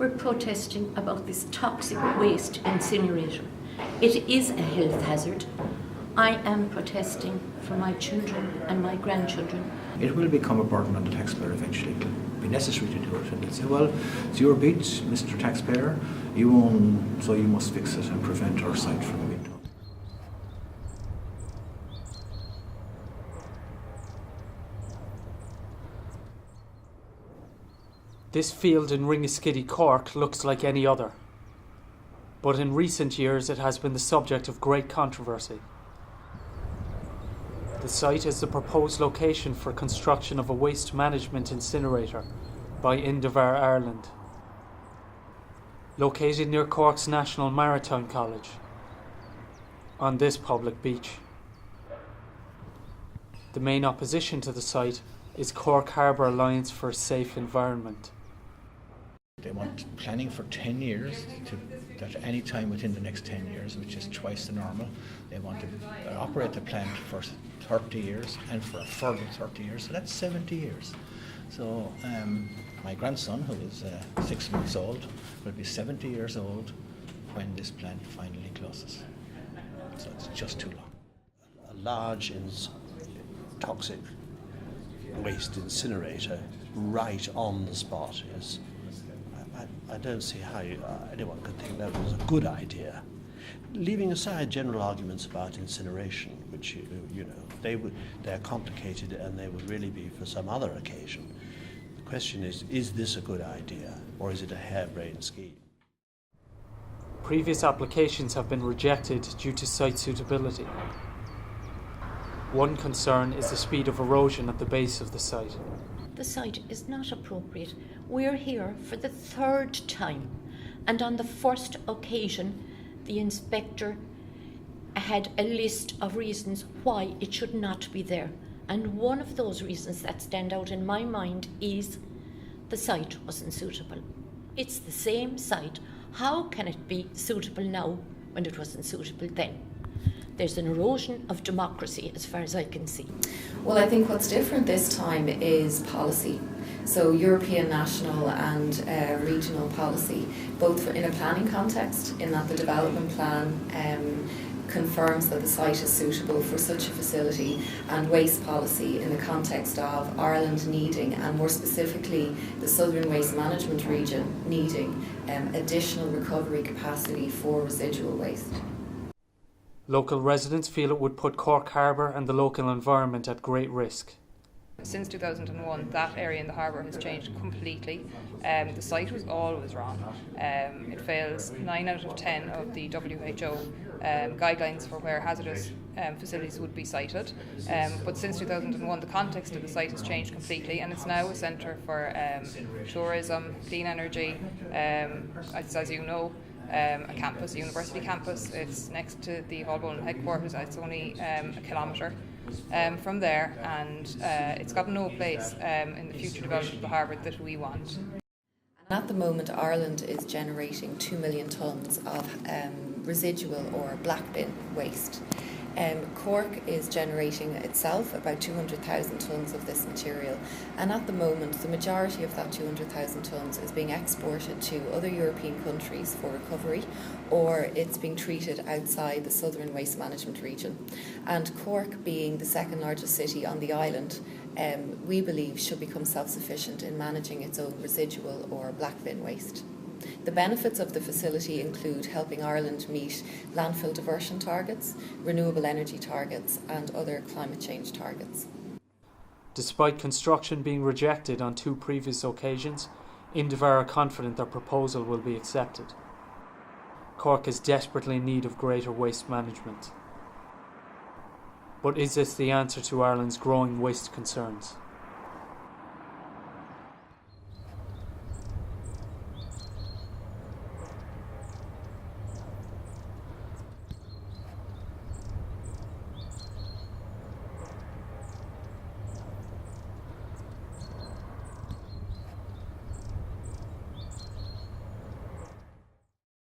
We're protesting about this toxic waste incinerator. It is a health hazard. I am protesting for my children and my grandchildren. It will become a burden on the taxpayer eventually. It will be necessary to do it. And they'll say, well, it's your beach, Mr. Taxpayer. You own, so you must fix it and prevent our site from being done. This field in Ringaskiddy, Cork looks like any other. But in recent years it has been the subject of great controversy. The site is the proposed location for construction of a waste management incinerator by Incinerator Ireland, located near Cork's National Maritime College, on this public beach. The main opposition to the site is Cork Harbour Alliance for a Safe Environment. They want planning for 10 years, that any time within the next 10 years, which is twice the normal. They want to operate the plant for 30 years and for a further 30 years, so that's 70 years. So my grandson, who is 6 months old, will be 70 years old when this plant finally closes. So it's just too long. A large toxic waste incinerator right on the spot is, I don't see how anyone could think that was a good idea. Leaving aside general arguments about incineration, which you know they're complicated and they would really be for some other occasion. The question is this a good idea or is it a harebrained scheme? Previous applications have been rejected due to site suitability. One concern is the speed of erosion at the base of the site. The site is not appropriate. We're here for the third time, and on the first occasion the inspector had a list of reasons why it should not be there, and one of those reasons that stand out in my mind is the site wasn't suitable. It's the same site. How can it be suitable now when it wasn't suitable then? There's an erosion of democracy as far as I can see. Well, I think what's different this time is policy. So European, national and regional policy, both in a planning context, in that the development plan confirms that the site is suitable for such a facility, and waste policy in the context of Ireland needing, and more specifically the Southern Waste Management Region needing additional recovery capacity for residual waste. Local residents feel it would put Cork Harbour and the local environment at great risk. Since 2001, that area in the harbour has changed completely. The site was always wrong. It fails 9 out of 10 of the WHO guidelines for where hazardous facilities would be sited. But since 2001, the context of the site has changed completely, and it's now a centre for tourism, clean energy, as you know. A campus, a university campus. It's next to the Hallbone headquarters. It's only a kilometre from there, and it's got no place in the future development of the harbour that we want. At the moment, Ireland is generating 2 million tonnes of residual or black bin waste. Cork is generating itself about 200,000 tonnes of this material, and at the moment the majority of that 200,000 tonnes is being exported to other European countries for recovery, or it's being treated outside the Southern Waste Management Region. And Cork, being the second largest city on the island, we believe should become self-sufficient in managing its own residual or black bin waste. The benefits of the facility include helping Ireland meet landfill diversion targets, renewable energy targets and other climate change targets. Despite construction being rejected on 2 previous occasions, Incinerator are confident their proposal will be accepted. Cork is desperately in need of greater waste management. But is this the answer to Ireland's growing waste concerns?